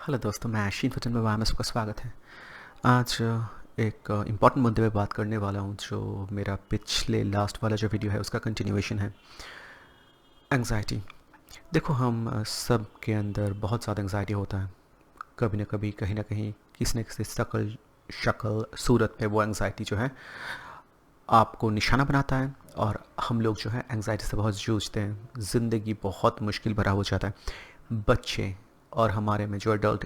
Hello दोस्तों, मैं आशीन फचन में वहाँ में सबका स्वागत है। आज एक इम्पॉर्टेंट मुद्दे पे बात करने वाला हूँ जो मेरा पिछले लास्ट वाला जो वीडियो है उसका कंटिन्यूएशन है। एंग्जाइटी। देखो, हम सब के अंदर बहुत ज़्यादा एंग्जाइटी होता है। कभी ना कभी, कहीं ना कहीं, किसी न किसी शक्ल शक्ल सूरत पे वो एंग्जाइटी जो है आपको निशाना बनाता है। और हम लोग जो है एंग्जाइटी से बहुत जूझते हैं। ज़िंदगी बहुत मुश्किल भरा हो जाता है। बच्चे और हमारे में जो एडल्ट,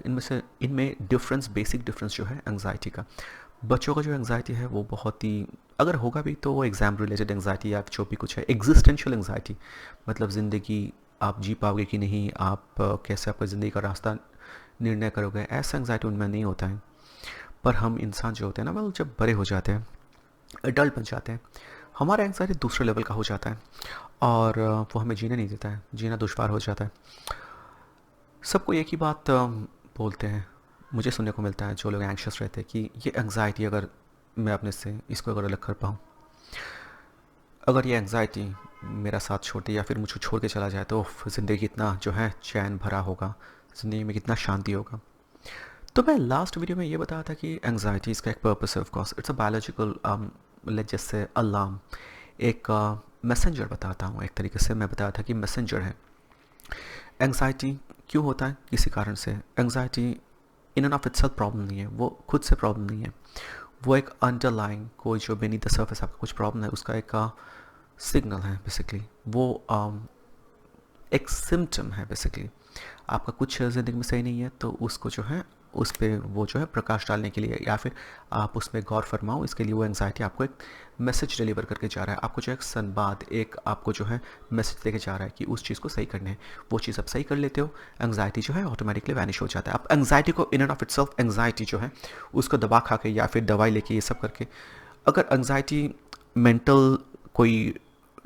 इनमें डिफरेंस, बेसिक डिफरेंस जो है एंग्जाइटी का। बच्चों का जो एंग्जाइटी है वो बहुत ही, अगर होगा भी तो वो एग्ज़ाम रिलेटेड एंग्जाइटी या जो भी कुछ है, एग्जिस्टेंशियल एंग्जाइटी। मतलब ज़िंदगी आप जी पाओगे कि नहीं, आप कैसे आपका ज़िंदगी का रास्ता निर्णय करोगे, ऐसा एंग्जाइटी उनमें नहीं होता है। पर हम इंसान जो होते हैं ना, वो जब बड़े हो जाते हैं, एडल्ट बन जाते हैं, हमारा एंग्जाइटी दूसरे लेवल का हो जाता है। और वो हमें जीने नहीं देता है, जीना दुश्वार हो जाता है। सबको एक ही बात बोलते हैं, मुझे सुनने को मिलता है, जो लोग एंग्शियस रहते हैं, कि ये एंग्जाइटी, अगर मैं अपने से इसको अगर अलग कर पाऊँ, अगर ये एंग्जाइटी मेरा साथ छोड़ दे या फिर मुझे छोड़ के चला जाए, तो ज़िंदगी कितना जो है चैन भरा होगा, ज़िंदगी में कितना शांति होगा। तो मैं लास्ट वीडियो में ये बताया था कि एंग्जाइटी इसका एक पर्पस है, of course it's a biological, let's just say alarm, एक मैसेंजर बताता हूँ। एक तरीके से मैं बताया था कि मैसेंजर है। एंग्जाइटी क्यों होता है? किसी कारण से। Anxiety in end of itself problem नहीं है, वो खुद से प्रॉब्लम नहीं है। वो एक अंडरलाइंग, कोई जो बेनीथ द सर्फेस आपका कुछ प्रॉब्लम है, उसका एक सिग्नल है बेसिकली। वो एक सिम्टम है बेसिकली। आपका कुछ ज़िंदगी में सही नहीं है, तो उसको जो है, उस पर वो जो है प्रकाश डालने के लिए, या फिर आप उस पर गौर फरमाओ, इसके लिए वो एंग्जाइटी आपको एक मैसेज डिलीवर करके जा रहा है। आपको जो एक संवाद, एक आपको जो है मैसेज देके जा रहा है कि उस चीज़ को सही करने है। वो चीज़ आप सही कर लेते हो, एंग्जाइटी जो है ऑटोमेटिकली वैनिश हो जाता है। आप एंग्जाइटी को in end of itself, anxiety जो है उसको दवा खा के या फिर दवाई लेके, ये सब करके, अगर एंग्जाइटी मेंटल कोई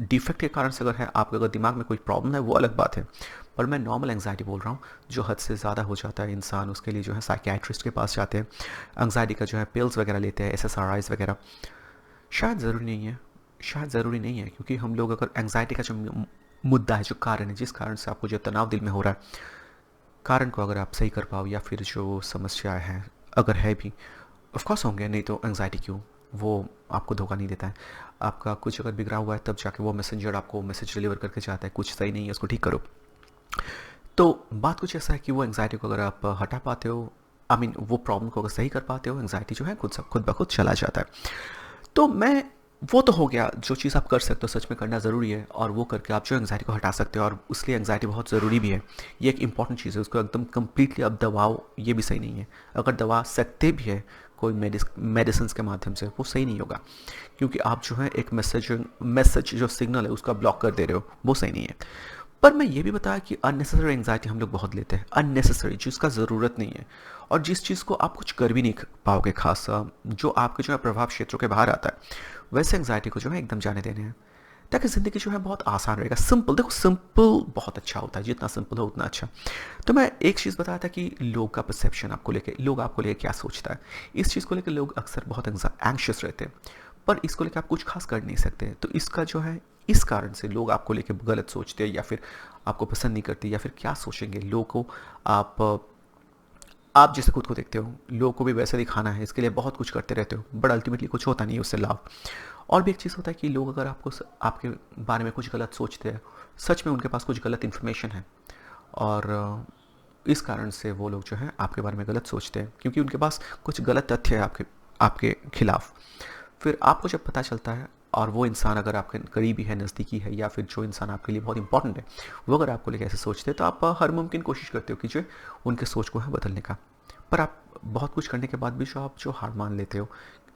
डिफेक्ट के कारण से अगर है, आपके अगर दिमाग में कोई प्रॉब्लम है, वो अलग बात है। पर मैं नॉर्मल एंग्जाइटी बोल रहा हूँ, जो हद से ज़्यादा हो जाता है इंसान, उसके लिए जो है साइकियाट्रिस्ट के पास जाते हैं, एंग्जाइटी का जो है पिल्स वगैरह लेते हैं, SSRIs वगैरह। शायद ज़रूरी नहीं है, शायद ज़रूरी नहीं है, क्योंकि हम लोग अगर एंग्जाइटी का जो मुद्दा है, जो कारण है, जिस कारण से आपको जो तनाव दिल में हो रहा है, कारण को अगर आप सही कर पाओ, या फिर जो समस्या है अगर है भी, ऑफ कोर्स होंगे, नहीं तो एंग्जाइटी क्यों? वो आपको धोखा नहीं देता है। आपका कुछ अगर बिगड़ा हुआ है, तब जाके वो मैसेंजर आपको मैसेज डिलीवर करके जाता है, कुछ सही नहीं है, उसको ठीक करो। तो बात कुछ ऐसा है कि वो एंग्जाइटी को अगर आप हटा पाते हो, आई मीन वो प्रॉब्लम को अगर सही कर पाते हो, एंग्जाइटी जो है खुद ब खुद चला जाता है। तो मैं, वो तो हो गया, जो चीज़ आप कर सकते हो, सच में करना ज़रूरी है, और वो करके आप जो एंग्जाइटी को हटा सकते हो, और उसलिए एंग्जाइटी बहुत ज़रूरी भी है। ये एक इंपॉर्टेंट चीज़ है, उसको एकदम कम्प्लीटली अब दबाओ, ये भी सही नहीं है। अगर दबा सकते भी है कोई मेडिसिन के माध्यम से, वो सही नहीं होगा, क्योंकि आप जो है एक मैसेज जो सिग्नल है उसका ब्लॉक कर दे रहे हो, वो सही नहीं है। पर मैं ये भी बताया कि अननेसेसरी एंग्जाइटी हम लोग बहुत लेते हैं, अननेसेसरी, जिसका ज़रूरत नहीं है, और जिस चीज़ को आप कुछ कर भी नहीं पाओगे, खास जो आपके जो है प्रभाव क्षेत्रों के बाहर आता है, वैसे एंग्जाइटी को जो है एकदम जाने देने हैं, ताकि ज़िंदगी जो है बहुत आसान रहेगा। सिंपल, देखो सिंपल बहुत अच्छा होता है, जितना सिंपल हो उतना अच्छा। तो मैं एक चीज़ बताया था कि लोग का परसेप्शन आपको लेके, लोग आपको लेके क्या सोचता है, इस चीज़ को लेकर लोग अक्सर बहुत एंग्शियस रहते हैं, पर इसको लेकर आप कुछ खास कर नहीं सकते। तो इसका जो है, इस कारण से लोग आपको लेके गलत सोचते हैं, या फिर आपको पसंद नहीं करते, या फिर क्या सोचेंगे लोगों को। आप जैसे खुद को देखते हो, लोगों को भी वैसे दिखाना है, इसके लिए बहुत कुछ करते रहते हो, बट अल्टीमेटली कुछ होता नहीं है उससे लाभ। और भी एक चीज़ होता है कि लोग अगर आपके बारे में कुछ गलत सोचते हैं, सच में उनके पास कुछ गलत इन्फॉर्मेशन है, और इस कारण से वो लोग जो है आपके बारे में गलत सोचते हैं, क्योंकि उनके पास कुछ गलत तथ्य है आपके आपके खिलाफ। फिर आपको जब पता चलता है, और वो इंसान अगर आपके करीबी है, नज़दीकी है, या फिर जो इंसान आपके लिए बहुत इंपॉर्टेंट है, वो अगर आपको लेकर ऐसे सोचते हैं, तो आप हर मुमकिन कोशिश करते हो कि जो उनके सोच को है बदलने का। पर आप बहुत कुछ करने के बाद भी जो हार मान लेते हो,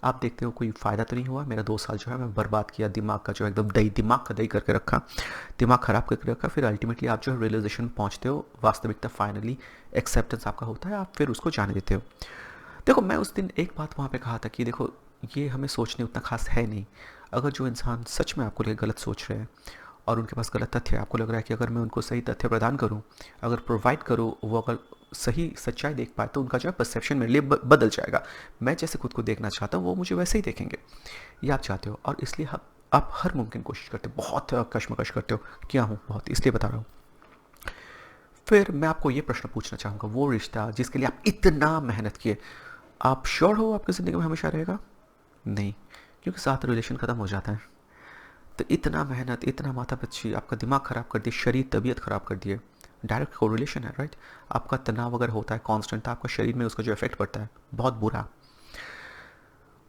आप देखते हो कोई फ़ायदा तो नहीं हुआ, मेरा 2 साल जो है मैं बर्बाद किया, दिमाग का जो एकदम दिमाग का दही करके रखा, दिमाग ख़राब करके रखा। फिर अल्टीमेटली आप जो है रियलाइजेशन पहुँचते हो, वास्तविकता फाइनली एक्सेप्टेंस आपका होता है, आप फिर उसको जाने देते हो। देखो, मैं उस दिन एक बात वहाँ पे कहा था कि देखो, ये हमें सोचने उतना खास है नहीं। अगर जो इंसान सच में आपको लेकर गलत सोच रहे हैं, और उनके पास गलत तथ्य है, आपको लग रहा है कि अगर मैं उनको सही तथ्य प्रदान करूं, अगर प्रोवाइड करूं, वो अगर सही सच्चाई देख पाए, तो उनका जो है परसेप्शन मेरे लिए बदल जाएगा। मैं जैसे खुद को देखना चाहता हूँ, वो मुझे वैसे ही देखेंगे। ये आप चाहते हो, और इसलिए आप हर मुमकिन कोशिश करते हो, बहुत कशमकश करते हो। क्या हूँ बहुत, इसलिए बता रहा हूँ। फिर मैं आपको ये प्रश्न पूछना चाहूँगा, वो रिश्ता जिसके लिए आप इतना मेहनत किए, आप श्योर हो आपकी ज़िंदगी में हमेशा रहेगा? नहीं, क्योंकि साथ रिलेशन ख़त्म हो जाता है। तो इतना मेहनत, इतना माथापच्ची, आपका दिमाग ख़राब कर दिए, शरीर तबीयत ख़राब कर दिए। डायरेक्ट कोरिलेशन है, राइट? आपका तनाव अगर होता है कांस्टेंट, तो आपका शरीर में उसका जो इफेक्ट पड़ता है बहुत बुरा।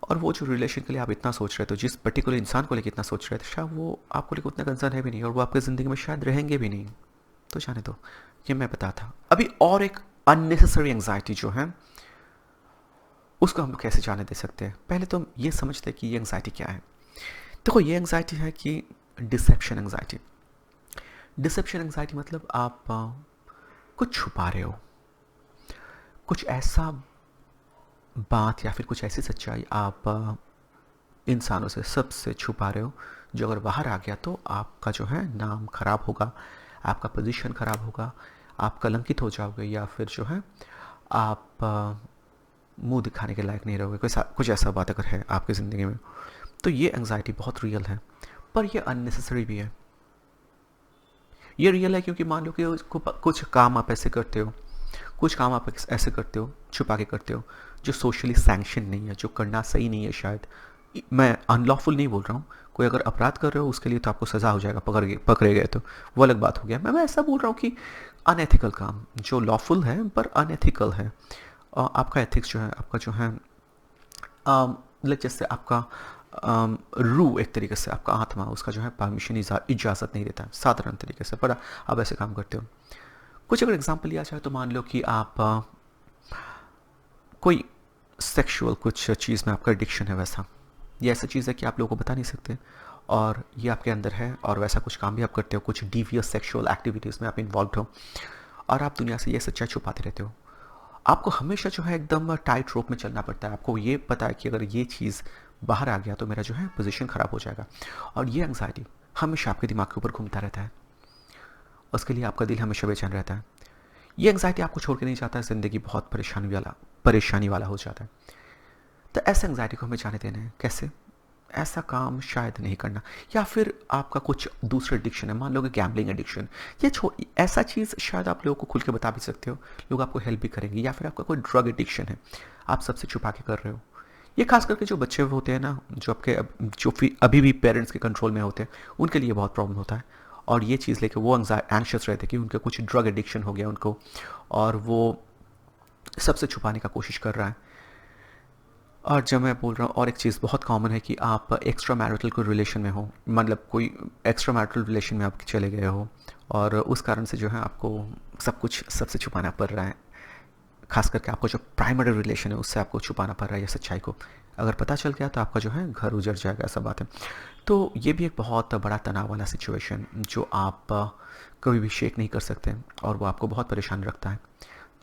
और वो जो रिलेशन के लिए आप इतना सोच रहे थे, जिस पर्टिकुलर इंसान को लेकर इतना सोच रहे थे, शायद वो आपको लेकर उतना कंसर्न है भी नहीं, और वो आपकी ज़िंदगी में शायद रहेंगे भी नहीं। तो जाने दो, ये मैं बता था। अभी और एक अननेसेसरी एंग्जाइटी जो है, उसको हम कैसे जाने दे सकते हैं? पहले तो हम ये समझते हैं कि ये एंग्जाइटी क्या है। देखो, ये एंग्जाइटी है कि डिसेप्शन एंग्जाइटी। डिसेप्शन एंग्जाइटी मतलब आप कुछ छुपा रहे हो, कुछ ऐसा बात या फिर कुछ ऐसी सच्चाई आप इंसानों से, सबसे छुपा रहे हो, जो अगर बाहर आ गया तो आपका जो है नाम खराब होगा, आपका पोजीशन खराब होगा, आप कलंकित हो जाओगे, या फिर जो है आप मुंह दिखाने के लायक नहीं रहोगे। कुछ ऐसा बात अगर है आपकी ज़िंदगी में, तो ये एंग्जाइटी बहुत रियल है, पर ये अननेसेसरी भी है। ये रियल है क्योंकि मान लो कि कुछ काम आप ऐसे करते हो, कुछ काम आप ऐसे करते हो, छुपा के करते हो, जो सोशली सैंक्शन नहीं है, जो करना सही नहीं है। शायद मैं अनलॉफुल नहीं बोल रहा हूँ, कोई अगर अपराध कर रहे हो उसके लिए तो आपको सज़ा हो जाएगा, पकड़े गए तो वो अलग बात हो गया। मैं ऐसा बोल रहा हूँ कि अनएथिकल काम जो लॉफुल है पर अनएथिकल है, आपका एथिक्स जो है, आपका जो है जैसे आपका रूह, एक तरीके से आपका आत्मा, उसका जो है परमिशन, इजाज़त नहीं देता है साधारण तरीके से, पर आप ऐसे काम करते हो। कुछ अगर एग्जांपल लिया जाए तो मान लो कि आप कोई सेक्सुअल कुछ चीज़ में आपका एडिक्शन है, वैसा ये ऐसा चीज़ है कि आप लोगों को बता नहीं सकते, और ये आपके अंदर है, और वैसा कुछ काम भी आप करते हो, कुछ डिवियस सेक्सुअल एक्टिविटीज़ में आप इन्वॉल्व हो, और आप दुनिया से ये सच्चाई छुपाते रहते हो। आपको हमेशा जो है एकदम टाइट रोप में चलना पड़ता है। आपको ये पता है कि अगर ये चीज़ बाहर आ गया तो मेरा जो है पोजीशन ख़राब हो जाएगा, और ये एंग्जाइटी हमेशा आपके दिमाग के ऊपर घूमता रहता है, उसके लिए आपका दिल हमेशा बेचैन रहता है। ये एंग्जाइटी आपको छोड़ के नहीं जाता है, ज़िंदगी बहुत परेशानी वाला हो जाता है। तो ऐसे एंग्जाइटी को हमें जाने देना है कैसे? ऐसा काम शायद नहीं करना, या फिर आपका कुछ दूसरा एडिक्शन है, मान लो कि गैम्बलिंग एडिक्शन, ये ऐसा चीज़ शायद आप लोगों को खुल के बता भी सकते हो, लोग आपको हेल्प भी करेंगे। या फिर आपका कोई ड्रग एडिक्शन है, आप सबसे छुपा के कर रहे हो। ये खास करके जो बच्चे होते हैं ना, जो आपके जो अभी भी पेरेंट्स के कंट्रोल में होते हैं, उनके लिए बहुत प्रॉब्लम होता है, और ये चीज़ लेके वो एंशियस रहते हैं कि उनका कुछ ड्रग एडिक्शन हो गया उनको, और वो सबसे छुपाने का कोशिश कर रहा है। और जब मैं बोल रहा हूँ, और एक चीज़ बहुत कॉमन है कि आप एक्स्ट्रा मैरिटल कोई रिलेशन में हो, मतलब कोई एक्स्ट्रा मैरिटल रिलेशन में आप चले गए हो, और उस कारण से जो है आपको सब कुछ सबसे छुपाना पड़ रहा है। खास करके आपको जो प्राइमरी रिलेशन है उससे आपको छुपाना पड़ रहा है ये सच्चाई को। अगर पता चल गया तो आपका जो है घर उजड़ जाएगा, ऐसा बात है। तो ये भी एक बहुत बड़ा तनाव वाला सिचुएशन जो आप कभी भी शेक नहीं कर सकते, और वो आपको बहुत परेशान रखता है,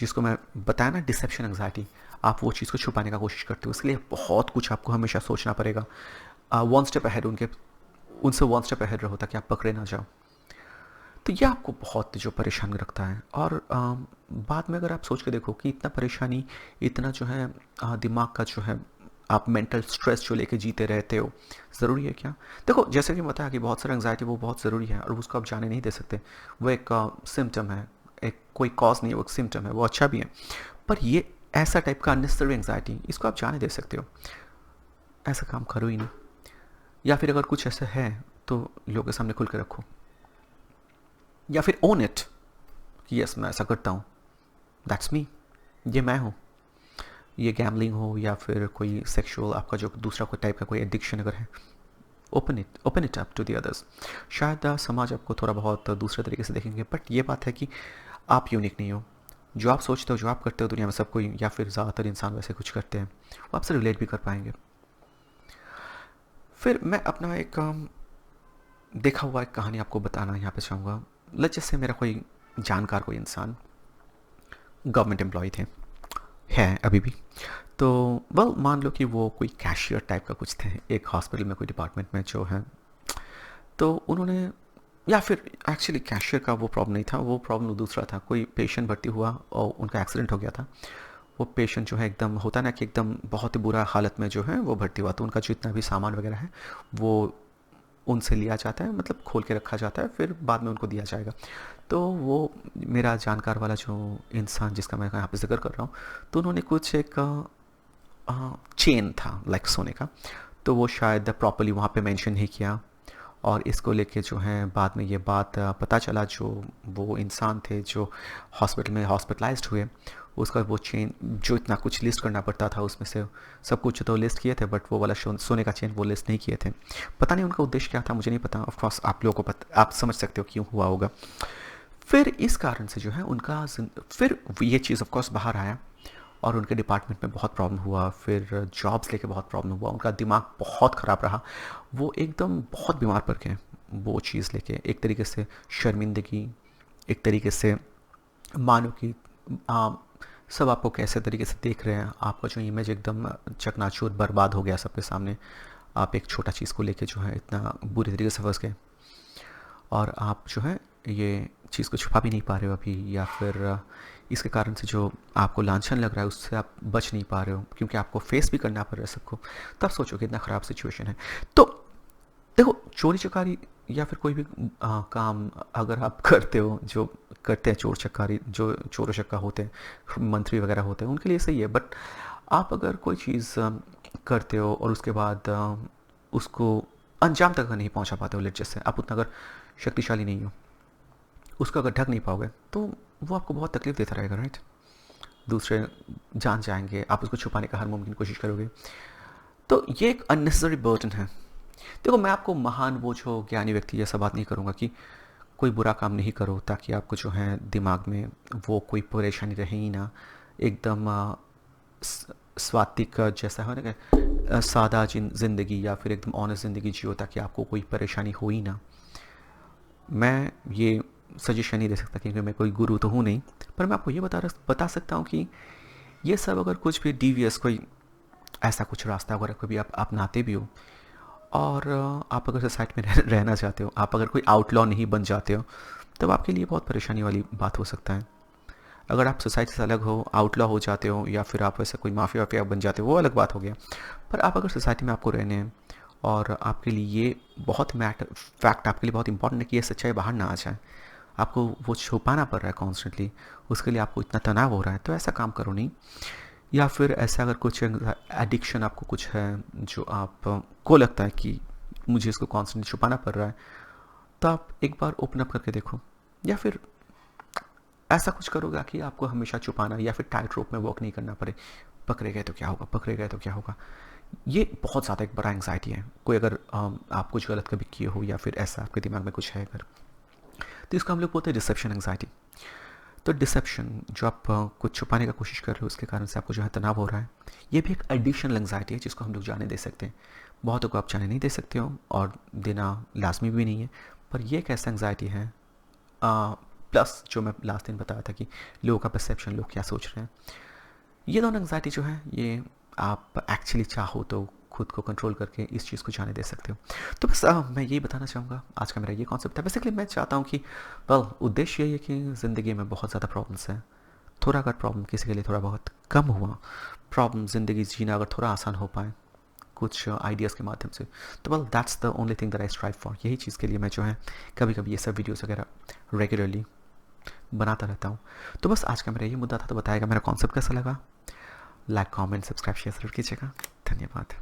जिसको मैं बताया ना, डिसेप्शन एंग्जाइटी। आप वो चीज़ को छुपाने का कोशिश करते हो, इसके लिए बहुत कुछ आपको हमेशा सोचना पड़ेगा, वन स्टेप अहेड, उनसे वन स्टेप अहेड रहो ताकि आप पकड़े ना जाओ। तो ये आपको बहुत जो परेशान रखता है, और बाद में अगर आप सोच के देखो कि इतना परेशानी, इतना जो है दिमाग का जो है आप मेंटल स्ट्रेस जो लेके जीते रहते हो, ज़रूरी है क्या? देखो, जैसे कि बताया कि बहुत सारा एंग्जाइटी वो बहुत ज़रूरी है, और उसको आप जाने नहीं दे सकते। वो एक सिम्टम है, एक कोई कॉज नहीं है, वो एक सिम्टम है, वो अच्छा भी है। पर ये ऐसा टाइप का अननेसेसरी एंग्जाइटी, इसको आप जाने दे सकते हो, ऐसा काम करो ही नहीं। या फिर अगर कुछ ऐसा है तो लोगों के सामने खुल के रखो, या फिर ओन इट कि यस मैं ऐसा करता हूँ, दैट्स मी, ये मैं हूँ। ये गैम्बलिंग हो या फिर कोई सेक्सुअल आपका जो दूसरा कोई टाइप का कोई एडिक्शन अगर है, open it up to the others. शायद समाज आपको थोड़ा बहुत दूसरे तरीके से देखेंगे, बट ये बात है कि आप यूनिक नहीं हो। जो आप सोचते हो, जो आप करते हो, दुनिया में सब कोई या फिर ज़्यादातर इंसान वैसे कुछ करते हैं, वो आपसे रिलेट भी कर पाएंगे। फिर मैं अपना एक देखा हुआ एक कहानी आपको बताना यहाँ पे चाहूँगा। जैसे मेरा कोई जानकार कोई इंसान गवर्नमेंट एम्प्लॉय थे, हैं अभी भी। तो वेल मान लो कि वो कोई कैशियर टाइप का कुछ थे एक हॉस्पिटल में, कोई डिपार्टमेंट में जो है। तो उन्होंने, या फिर एक्चुअली कैशियर का वो प्रॉब्लम नहीं था, वो प्रॉब्लम दूसरा था। कोई पेशेंट भर्ती हुआ और उनका एक्सीडेंट हो गया था। वो पेशेंट जो है एकदम होता ना कि एकदम बहुत ही बुरा हालत में जो है वो भर्ती हुआ, तो उनका जितना भी सामान वगैरह है वो उनसे लिया जाता है, मतलब खोल के रखा जाता है, फिर बाद में उनको दिया जाएगा। तो वो मेरा जानकार वाला जो इंसान जिसका मैं यहाँ पे जिक्र कर रहा हूँ, तो उन्होंने कुछ एक चेन था लाइक सोने का, तो वो शायद प्रॉपरली वहाँ पे मेंशन नहीं किया, और इसको लेके जो है बाद में ये बात पता चला, जो वो इंसान थे जो हॉस्पिटल में हॉस्पिटलाइज्ड हुए, उसका वो चेन जो इतना कुछ लिस्ट करना पड़ता था उसमें से सब कुछ तो लिस्ट किए थे, बट वो वाला सोने का चेन वो लिस्ट नहीं किए थे। पता नहीं उनका उद्देश्य क्या था, मुझे नहीं पता। ऑफ कोर्स आप लोगों को पता, आप समझ सकते हो क्यों हुआ होगा। फिर इस कारण से जो है उनका फिर ये चीज़ ऑफ कोर्स बाहर आया, और उनके डिपार्टमेंट में बहुत प्रॉब्लम हुआ, फिर जॉब्स लेके बहुत प्रॉब्लम हुआ, उनका दिमाग बहुत ख़राब रहा, वो एकदम बहुत बीमार पड़ गए वो चीज़ लेके। एक तरीके से शर्मिंदगी, एक तरीके से मानो कि सब आपको कैसे तरीके से देख रहे हैं, आपका जो इमेज एकदम चकनाचूर बर्बाद हो गया सबके सामने। आप एक छोटा चीज़ को लेके जो है इतना बुरी तरीके से फंस गए, और आप जो है ये चीज़ को छुपा भी नहीं पा रहे हो अभी, या फिर इसके कारण से जो आपको लांछन लग रहा है उससे आप बच नहीं पा रहे हो, क्योंकि आपको फेस भी करना पड़ रहा है सबको। तब सोचो कितना ख़राब सिचुएशन है। तो देखो, चोरी चकारी या फिर कोई भी काम अगर आप करते हो, जो करते हैं चोर चकारी, जो चोर चक्का होते हैं, मंत्री वगैरह होते हैं, उनके लिए सही है। बट आप अगर कोई चीज़ करते हो और उसके बाद उसको अंजाम तक नहीं पहुंचा पाते हो, लेट जैसे आप उतना अगर शक्तिशाली नहीं हो, उसको अगर ढक नहीं पाओगे, तो वो आपको बहुत तकलीफ देता रहेगा, राइट। दूसरे जान जाएंगे, आप उसको छुपाने का हर मुमकिन कोशिश करोगे, तो ये एक अननेसेसरी बर्डन है। देखो, मैं आपको महान वो जो ज्ञानी व्यक्ति जैसा बात नहीं करूँगा कि कोई बुरा काम नहीं करो ताकि आपको जो है दिमाग में वो कोई परेशानी रहे ही ना, एकदम स्वात्विक जैसा है ना, सादा ज़िंदगी या फिर एकदम ऑनेस्ट ज़िंदगी जियो ताकि आपको कोई परेशानी हो ही ना। मैं ये सजेशन नहीं दे सकता क्योंकि मैं कोई गुरु तो हूँ नहीं, पर मैं आपको ये बता सकता हूँ कि ये सब अगर कुछ भी डिवियस कोई ऐसा कुछ रास्ता अगर कभी आप अपनाते भी हो, और आप अगर सोसाइटी में रहना चाहते हो, आप अगर कोई आउटलॉ नहीं बन जाते हो, तब आपके लिए बहुत परेशानी वाली बात हो सकता है। अगर आप सोसाइटी से अलग हो, आउटलॉ हो जाते हो, या फिर आप वैसे कोई माफिया वाफिया बन जाते हो, वो अलग बात हो गया। पर आप अगर सोसाइटी में आपको रहने हैं, और आपके लिए ये बहुत फैक्ट आपके लिए बहुत इंपॉर्टेंट है कि ये सच्चाई बाहर ना आ जाए, आपको वो छुपाना पड़ रहा है कॉन्स्टेंटली, उसके लिए आपको इतना तनाव हो रहा है, तो ऐसा काम करो नहीं। या फिर ऐसा अगर कुछ एडिक्शन आपको कुछ है जो आपको लगता है कि मुझे इसको कॉन्स्टेंटली छुपाना पड़ रहा है, तो आप एक बार ओपन अप करके देखो। या फिर ऐसा कुछ करोगे कि आपको हमेशा छुपाना या फिर टाइट रोप में वॉक नहीं करना पड़े, पकड़े गए तो क्या होगा, पकड़े गए तो क्या होगा। ये बहुत ज़्यादा एक बड़ा एंग्जाइटी है। कोई अगर आप कुछ गलत कभी किए हो या फिर ऐसा आपके दिमाग में कुछ है अगर, तो इसको हम लोग बोलते हैं डिसेप्शन एंग्जाइटी। तो डिसेप्शन जो आप कुछ छुपाने का कोशिश कर रहे हो, उसके कारण से आपको जो है तनाव हो रहा है, ये भी एक एडिशनल एंग्जाइटी है जिसको हम लोग जाने दे सकते हैं। बहुतों को आप जाने नहीं दे सकते हो और देना लाजमी भी नहीं है, पर ये एक ऐसा एंग्जाइटी है। प्लस जो मैं लास्ट दिन बताया था कि लोगों का परसेप्शन, लोग क्या सोच रहे हैं, ये दोनों एंग्जाइटी जो है ये आप एक्चुअली चाहो तो खुद को कंट्रोल करके इस चीज़ को जाने दे सकते हो। तो बस मैं यही बताना चाहूँगा, आज का मेरा ये कॉन्सेप्ट है। बेसिकली मैं चाहता हूँ कि उद्देश्य यही है कि ज़िंदगी में बहुत ज़्यादा प्रॉब्लम्स हैं, थोड़ा अगर प्रॉब्लम किसी के लिए थोड़ा बहुत कम हुआ, प्रॉब्लम ज़िंदगी जीना अगर थोड़ा आसान हो पाए कुछ आइडियाज़ के माध्यम से, तो that's the only thing that I strive for. यही चीज़ के लिए मैं जो है कभी कभी ये सब वीडियोज़ वगैरह रेगुलरली बनाता रहता हूँ। तो बस आज का मेरा ये मुद्दा था, तो बताएगा मेरा कॉन्सेप्ट कैसा लगा। लाइक, कमेंट, सब्सक्राइब, शेयर ज़रूर कीजिएगा। धन्यवाद।